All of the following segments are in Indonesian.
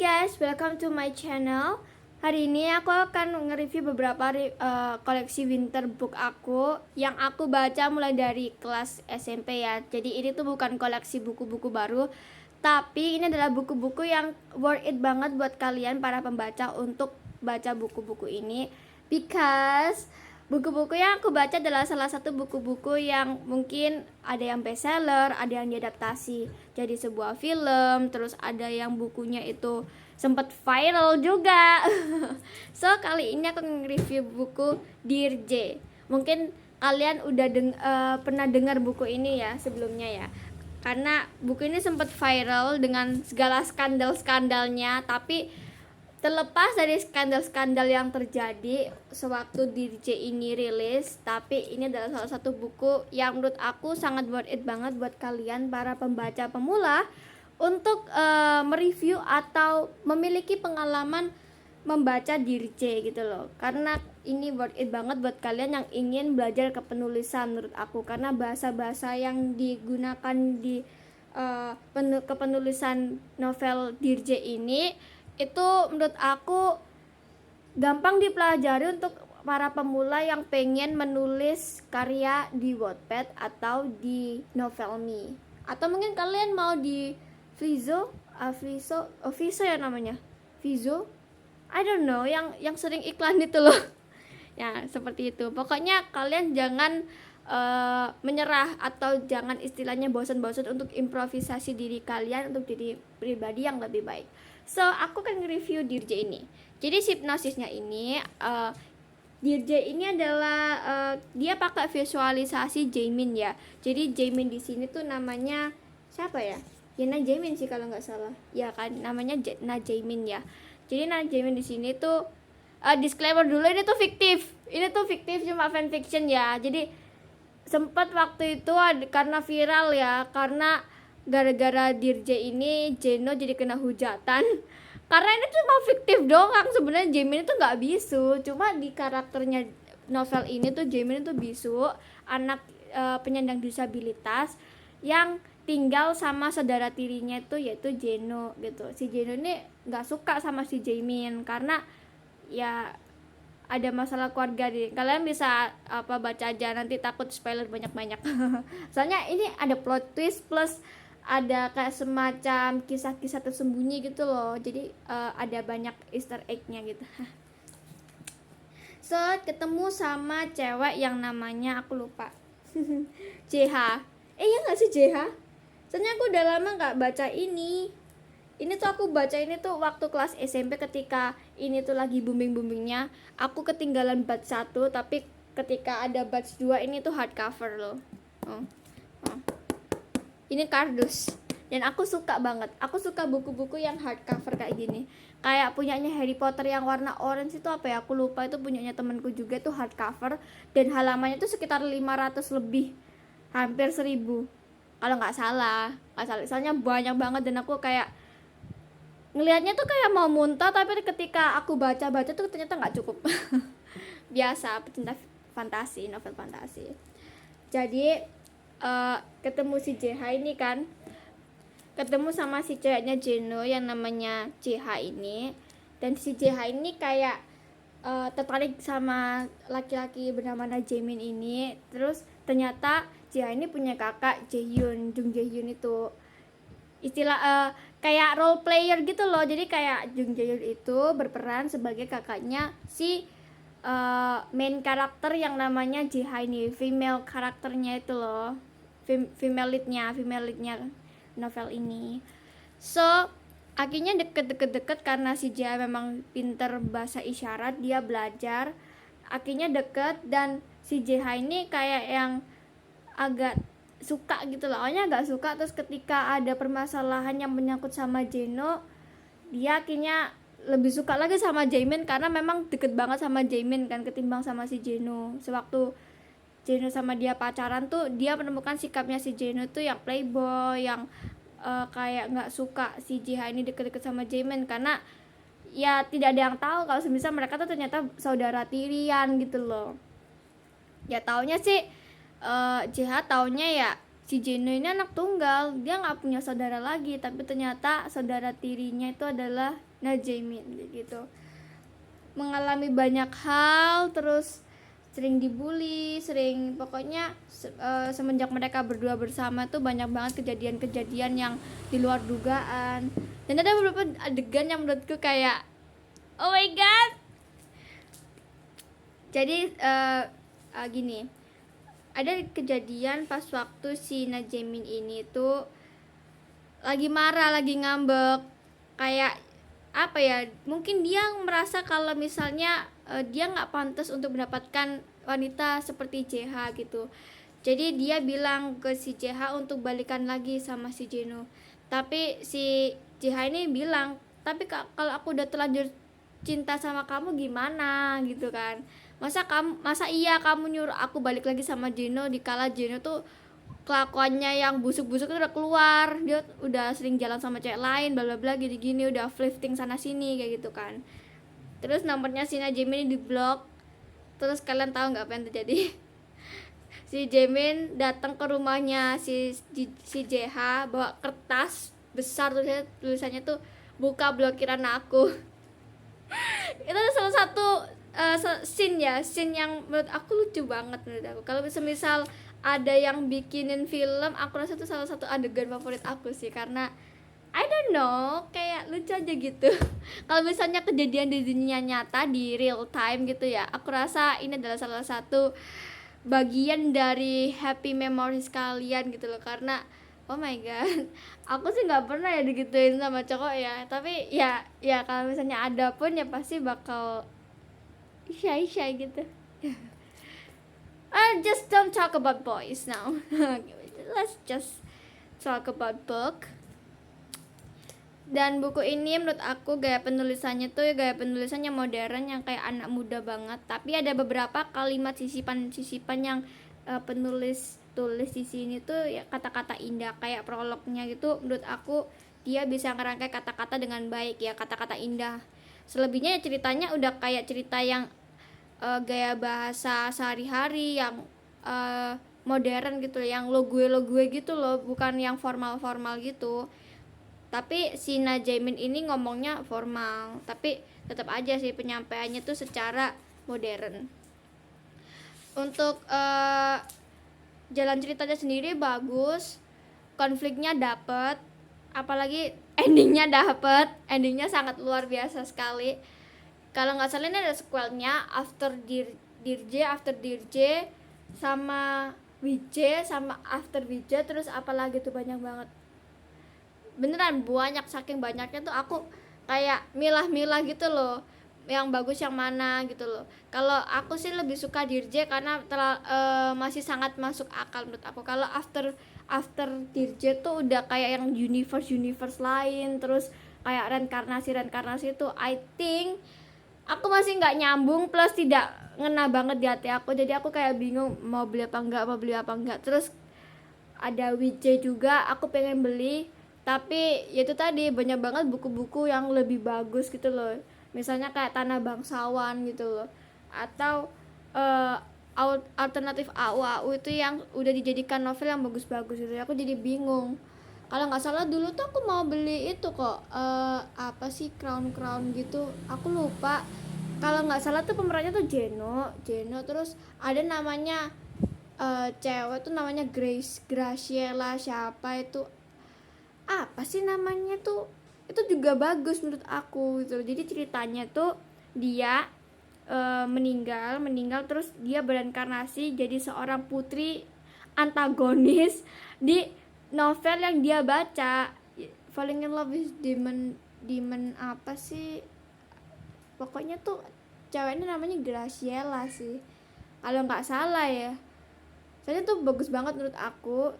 guys, welcome to my channel. Hari ini aku akan nge-review beberapa koleksi winter book aku yang aku baca mulai dari kelas SMP ya. Jadi ini tuh bukan koleksi buku-buku baru, tapi ini adalah buku-buku yang worth it banget buat kalian para pembaca untuk baca buku-buku ini. Because buku-buku yang aku baca adalah salah satu buku-buku yang mungkin ada yang bestseller, ada yang diadaptasi jadi sebuah film, terus ada yang bukunya itu sempat viral juga. So kali ini aku nge-review buku Dear J. Mungkin kalian udah pernah dengar buku ini ya sebelumnya ya, karena buku ini sempat viral dengan segala skandal-skandalnya. Tapi terlepas dari skandal-skandal yang terjadi sewaktu DJ ini rilis, tapi ini adalah salah satu buku yang menurut aku sangat worth it banget buat kalian para pembaca pemula untuk mereview atau memiliki pengalaman membaca DJ gitu loh. Karena ini worth it banget buat kalian yang ingin belajar kepenulisan menurut aku, karena bahasa-bahasa yang digunakan di kepenulisan novel DJ ini itu menurut aku gampang dipelajari untuk para pemula yang pengen menulis karya di Wattpad atau di Novelme, atau mungkin kalian mau di Vizo ya namanya, Vizo, I don't know, yang sering iklan itu loh. Ya seperti itu. Pokoknya kalian jangan menyerah atau jangan istilahnya bosan-bosan untuk improvisasi diri kalian untuk diri pribadi yang lebih baik. So aku akan nge-review Dear J ini. Jadi hipnosisnya ini Dear J ini adalah dia pakai visualisasi Jaemin ya. Jadi Jaemin di sini tuh namanya siapa ya? Na Jaemin sih kalau nggak salah. Ya kan namanya Na Jaemin ya. Jadi Na Jaemin di sini tuh disclaimer dulu, ini tuh fiktif. Ini tuh fiktif, cuma fanfiction ya. Jadi sempat waktu itu karena viral ya, karena gara-gara Dear J ini Jeno jadi kena hujatan karena ini cuma fiktif doang. Sebenarnya Jaemin itu nggak bisu, cuma di karakternya novel ini tuh Jaemin itu bisu, anak penyandang disabilitas yang tinggal sama saudara tirinya itu yaitu Jeno gitu. Si Jeno ini nggak suka sama si Jaemin karena ya ada masalah keluarga nih. Kalian bisa baca aja, nanti takut spoiler banyak-banyak. Soalnya ini ada plot twist plus ada kayak semacam kisah-kisah tersembunyi gitu loh. Jadi ada banyak easter egg-nya gitu. So ketemu sama cewek yang namanya aku lupa. JH. Ya nggak sih JH? Soalnya aku udah lama nggak baca ini. Ini tuh aku baca ini tuh waktu kelas SMP ketika ini tuh lagi booming-boomingnya. Aku ketinggalan batch 1, tapi ketika ada batch 2 ini tuh hardcover loh. Ini kardus. Dan aku suka banget. Aku suka buku-buku yang hardcover kayak gini. Kayak punyanya Harry Potter yang warna orange itu apa ya? Aku lupa, itu punyanya temanku juga tuh hardcover. Dan halamannya tuh sekitar 500 lebih. Hampir 1000. Kalau nggak salah. Soalnya banyak banget dan aku kayak ngelihatnya tuh kayak mau muntah, tapi ketika aku baca-baca tuh ternyata nggak cukup. Biasa pecinta fantasi, novel fantasi. Jadi ketemu si JH ini kan, ketemu sama si ceweknya Jeno yang namanya JH ini, dan si JH ini kayak tertarik sama laki-laki bernama Na Jaemin ini. Terus ternyata JH ini punya kakak Jaehyun, Jung Jaehyun itu istilah kayak role player gitu loh. Jadi kayak Jung Jaehyun itu berperan sebagai kakaknya si main karakter yang namanya JH ini, female karakternya itu loh, female leadnya novel ini. So akhirnya deket karena si JH memang pinter bahasa isyarat, dia belajar, akhirnya deket. Dan si JH ini kayak yang agak suka gitu loh, awalnya agak suka. Terus ketika ada permasalahan yang menyangkut sama Jeno, dia akhirnya lebih suka lagi sama Jaemin karena memang deket banget sama Jaemin kan ketimbang sama si Jeno. Sewaktu Jeno sama dia pacaran tuh dia menemukan sikapnya si Jeno tuh yang playboy, yang kayak nggak suka si JH ini deket-deket sama Jaemin, karena ya tidak ada yang tahu kalau semisal mereka tuh ternyata saudara tirian gitu loh. Ya taunya sih JH taunya ya si Jeno ini anak tunggal, dia nggak punya saudara lagi, tapi ternyata saudara tirinya itu adalah Jaemin gitu, mengalami banyak hal, terus sering dibully, pokoknya semenjak mereka berdua bersama tuh banyak banget kejadian-kejadian yang di luar dugaan. Dan ada beberapa adegan yang menurutku kayak oh my god. Jadi gini, ada kejadian pas waktu si Jaemin ini tuh lagi marah, lagi ngambek, kayak apa ya, mungkin dia merasa kalau misalnya dia nggak pantas untuk mendapatkan wanita seperti JH gitu. Jadi dia bilang ke si JH untuk balikan lagi sama si Jeno, tapi si JH ini bilang, tapi kalau aku udah terlanjur cinta sama kamu gimana gitu kan, masa iya kamu nyuruh aku balik lagi sama Jeno dikala Jeno tuh kelakuannya yang busuk-busuk itu udah keluar, dia udah sering jalan sama cewek lain, bla bla bla gini-gini, udah flirting sana sini kayak gitu kan. Terus nomornya si Jaemin di blok. Terus kalian tahu nggak apa yang terjadi? Si Jaemin datang ke rumahnya si JH bawa kertas besar, tulisannya tuh buka blokiran aku. Itu salah satu scene yang menurut aku lucu banget menurut aku. Kalau misal ada yang bikinin film, aku rasa itu salah satu adegan favorit aku sih, karena I don't know, kayak lucu aja gitu. Kalau misalnya kejadian di dunia nyata di real time gitu ya, aku rasa ini adalah salah satu bagian dari happy memories kalian gitu loh, karena oh my god, aku sih nggak pernah ya digituin sama cowok ya, tapi ya kalau misalnya ada pun ya pasti bakal shy gitu. Just don't talk about boys now. Let's just talk about book. Dan buku ini menurut aku gaya penulisannya modern yang kayak anak muda banget, tapi ada beberapa kalimat sisipan yang penulis tulis di sini tuh ya kata-kata indah, kayak prolognya gitu. Menurut aku dia bisa ngerangkai kata-kata dengan baik ya, kata-kata indah. Selebihnya ya ceritanya udah kayak cerita yang gaya bahasa sehari-hari yang modern gitu, yang lo gue gitu loh, bukan yang formal gitu. Tapi si Jaemin ini ngomongnya formal, tapi tetap aja sih penyampaiannya tuh secara modern. Untuk jalan ceritanya sendiri bagus, konfliknya dapet, apalagi endingnya sangat luar biasa sekali. Kalau nggak salah ini ada sequelnya, After Dirje sama Wije sama After Wije, terus apalagi tuh banyak banget, beneran banyak, saking banyaknya tuh aku kayak milah-milah gitu loh, yang bagus yang mana gitu loh. Kalau aku sih lebih suka Dirje karena masih sangat masuk akal menurut aku. Kalau After Dirje tuh udah kayak yang universe lain, terus kayak reinkarnasi itu I think aku masih nggak nyambung, plus tidak ngena banget di hati aku, jadi aku kayak bingung mau beli apa enggak. Terus ada WJ juga aku pengen beli, tapi ya itu tadi banyak banget buku-buku yang lebih bagus gitu loh, misalnya kayak Tanah Bangsawan gitu loh, atau alternatif AU itu yang udah dijadikan novel yang bagus-bagus gitu. Aku jadi bingung. Kalau nggak salah dulu tuh aku mau beli itu kok, apa sih, crown gitu, aku lupa. Kalau nggak salah tuh pemerannya tuh Jeno, terus ada namanya cewek tuh namanya Graciela siapa itu, apa sih namanya tuh, itu juga bagus menurut aku gitu. Jadi ceritanya tuh dia meninggal terus dia bereinkarnasi jadi seorang putri antagonis di novel yang dia baca, Falling in Love with Demon apa sih, pokoknya tuh ceweknya namanya Graciela sih kalau nggak salah ya. Soalnya tuh bagus banget menurut aku,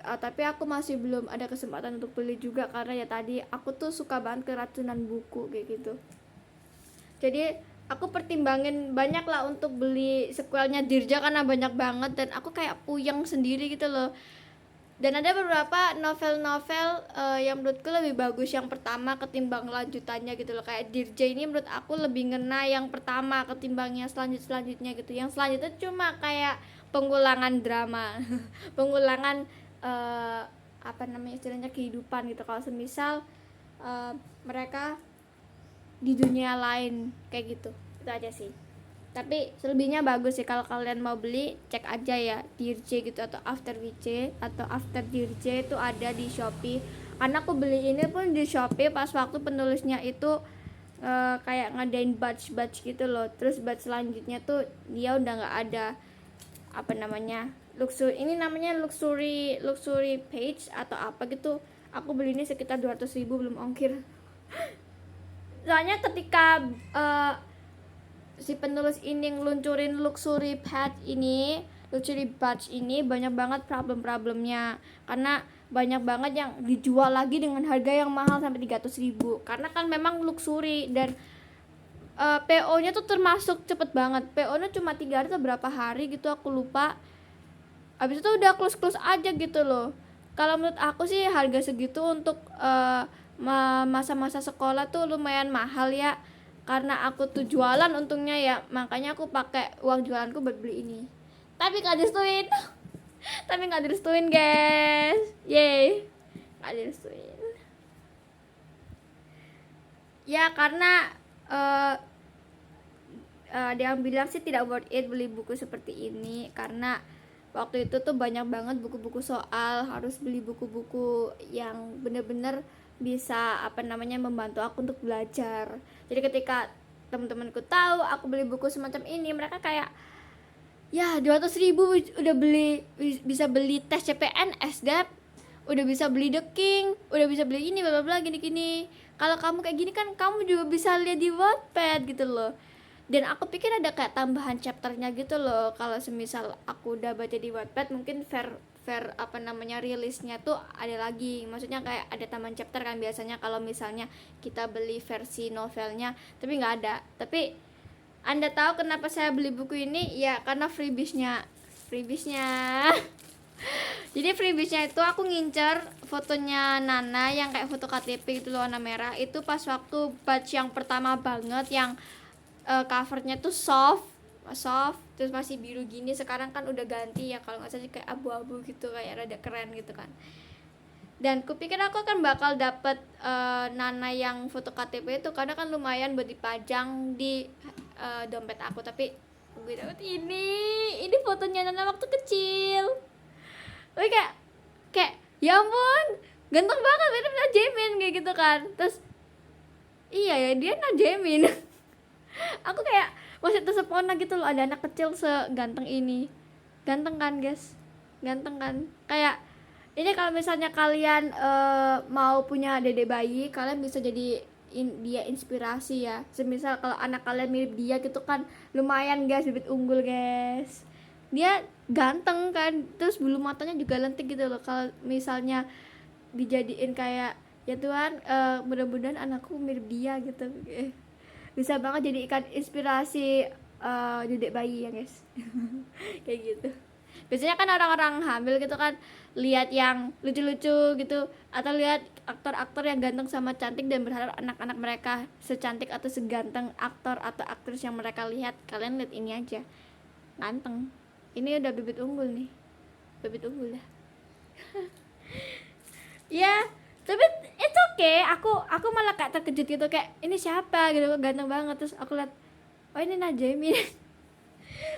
tapi aku masih belum ada kesempatan untuk beli juga karena ya tadi aku tuh suka banget keracunan buku kayak gitu. Jadi aku pertimbangin banyak lah untuk beli sequelnya Dirja karena banyak banget dan aku kayak puyeng sendiri gitu loh. Dan ada beberapa novel-novel yang menurutku lebih bagus yang pertama ketimbang lanjutannya gitu loh. Kayak Dirja ini menurut aku lebih ngena yang pertama ketimbang yang selanjutnya gitu. Yang selanjutnya cuma kayak pengulangan drama pengulangan apa namanya istilahnya kehidupan gitu. Kalau semisal mereka di dunia lain kayak gitu. Itu aja sih. Tapi selebihnya bagus sih, kalau kalian mau beli cek aja ya Dirje gitu atau After WC atau After Dirje itu ada di Shopee. Karena aku beli ini pun di Shopee pas waktu penulisnya itu kayak ngadain batch gitu loh. Terus batch selanjutnya tuh dia udah nggak ada apa namanya luxury, ini namanya luxury page atau apa gitu. Aku beli ini sekitar 200.000 belum ongkir. Soalnya ketika si penulis ini ngeluncurin luxury batch ini banyak banget problem-problemnya, karena banyak banget yang dijual lagi dengan harga yang mahal sampai 300.000 karena kan memang luxury. Dan PO-nya tuh termasuk cepet banget, PO-nya cuma 3 hari atau berapa hari gitu aku lupa, habis itu udah close aja gitu loh. Kalau menurut aku sih harga segitu untuk masa-masa sekolah tuh lumayan mahal ya, karena aku tuh jualan untungnya ya, makanya aku pakai uang jualanku buat beli ini. Tapi nggak direstuin tapi nggak direstuin guys, yay, nggak direstuin ya, karena ada yang bilang sih tidak worth it beli buku seperti ini, karena waktu itu tuh banyak banget buku-buku soal, harus beli buku-buku yang bener-bener bisa apa namanya membantu aku untuk belajar. Jadi ketika teman-temanku tahu aku beli buku semacam ini, mereka kayak ya 200.000 udah bisa beli tes CPNS dap, udah bisa beli The King, udah bisa beli ini bla bla bla gini. Kalau kamu kayak gini kan kamu juga bisa lihat di Wattpad gitu loh. Dan aku pikir ada kayak tambahan chapternya gitu loh. Kalau semisal aku udah baca di Wattpad, mungkin fair apa namanya rilisnya tuh ada lagi, maksudnya kayak ada tambahan chapter kan biasanya kalau misalnya kita beli versi novelnya, tapi nggak ada. Tapi Anda tahu kenapa saya beli buku ini? Ya karena freebiesnya jadi freebiesnya itu aku ngincer fotonya Nana yang kayak foto KTP gitu loh, warna merah. Itu pas waktu batch yang pertama banget yang covernya tuh soft terus masih biru gini. Sekarang kan udah ganti ya, kalau nggak salah kayak abu-abu gitu, kayak rada keren gitu kan. Dan kupikir aku kan bakal dapet Nana yang foto KTP itu, karena kan lumayan buat dipajang di dompet aku. Tapi gue dapet ini fotonya Nana waktu kecil. Gue kayak ya ampun, ganteng banget, mirip Najemin kayak gitu kan. Terus iya ya, dia Najemin. Aku kayak masih tersepona gitu loh, ada anak kecil seganteng ini. Ganteng kan guys, ganteng kan. Kayak ini kalau misalnya kalian mau punya dedek bayi, kalian bisa jadi dia inspirasi ya. Semisal kalau anak kalian mirip dia gitu kan, lumayan guys, bibit unggul guys. Dia ganteng kan, terus bulu matanya juga lentik gitu loh. Kalau misalnya dijadiin kayak ya Tuhan, mudah-mudahan anakku mirip dia gitu. Bisa banget jadi ikan inspirasi dedek bayi ya guys. Kayak gitu. Biasanya kan orang-orang hamil gitu kan lihat yang lucu-lucu gitu, atau lihat aktor-aktor yang ganteng sama cantik dan berharap anak-anak mereka secantik atau seganteng aktor atau aktris yang mereka lihat. Kalian lihat ini aja, ganteng. Ini udah bibit unggul nih, bibit unggul dah. Ya, tapi it's okay. Aku malah kayak terkejut gitu, kayak ini siapa gitu, ganteng banget. Terus aku lihat, oh ini Najemin.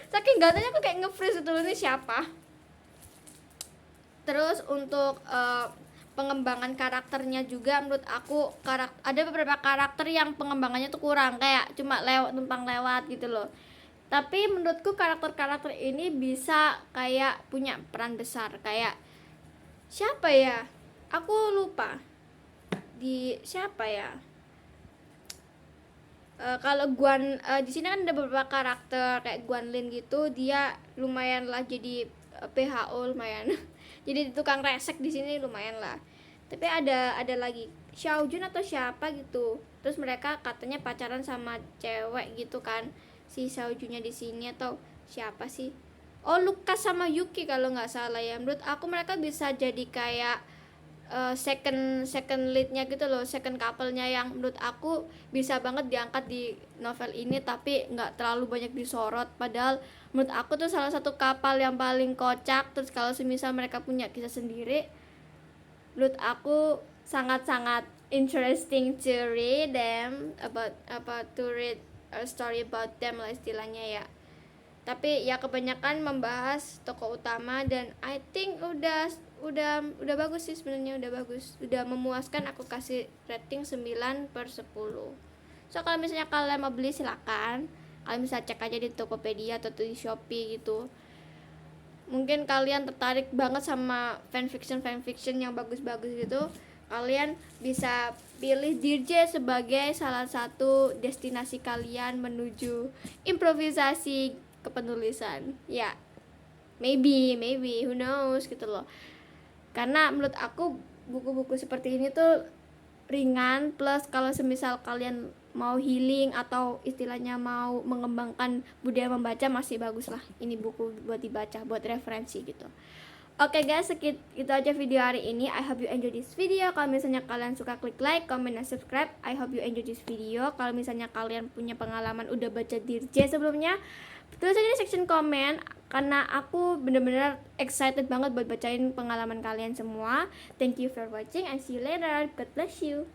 Saking gantengnya aku kayak nge-freeze dulu, ini siapa. Terus untuk pengembangan karakternya juga menurut aku ada beberapa karakter yang pengembangannya tuh kurang, kayak cuma numpang lewat gitu loh. Tapi menurutku karakter-karakter ini bisa kayak punya peran besar. Kayak siapa ya? Aku lupa. Di siapa ya? Kalau Guan di sini kan ada beberapa karakter kayak Guanlin gitu, dia lumayan lah jadi PHO lumayan. Jadi tukang resek di sini lumayan lah. Tapi ada lagi Xiaojun atau siapa gitu. Terus mereka katanya pacaran sama cewek gitu kan. Si Xiaojunnya di sini atau siapa sih? Oh, Lukas sama Yuki kalau nggak salah ya. Menurut aku mereka bisa jadi kayak second leadnya gitu loh, second couple-nya yang menurut aku bisa banget diangkat di novel ini, tapi nggak terlalu banyak disorot. Padahal menurut aku tuh salah satu couple yang paling kocak. Terus kalau semisal mereka punya kisah sendiri, menurut aku sangat-sangat interesting to read them to read a story about them lah istilahnya ya. Tapi ya kebanyakan membahas tokoh utama dan I think udah bagus sih sebenarnya, udah bagus, udah memuaskan. Aku kasih rating 9/10. So kalau misalnya kalian mau beli silakan, kalian bisa cek aja di Tokopedia atau di Shopee gitu. Mungkin kalian tertarik banget sama fanfiction yang bagus-bagus gitu, kalian bisa pilih Dirje sebagai salah satu destinasi kalian menuju improvisasi kepenulisan ya. Maybe who knows gitu loh. Karena menurut aku buku-buku seperti ini tuh ringan, plus kalau semisal kalian mau healing atau istilahnya mau mengembangkan budaya membaca, masih bagus lah ini buku buat dibaca, buat referensi gitu. Oke guys, itu aja video hari ini. I hope you enjoy this video. Kalau misalnya kalian suka, klik like, comment, dan subscribe. I hope you enjoy this video. Kalau misalnya kalian punya pengalaman udah baca Dirje sebelumnya, tulis aja di section comment, karena aku bener-bener excited banget buat bacain pengalaman kalian semua. Thank you for watching and see you later. God bless you.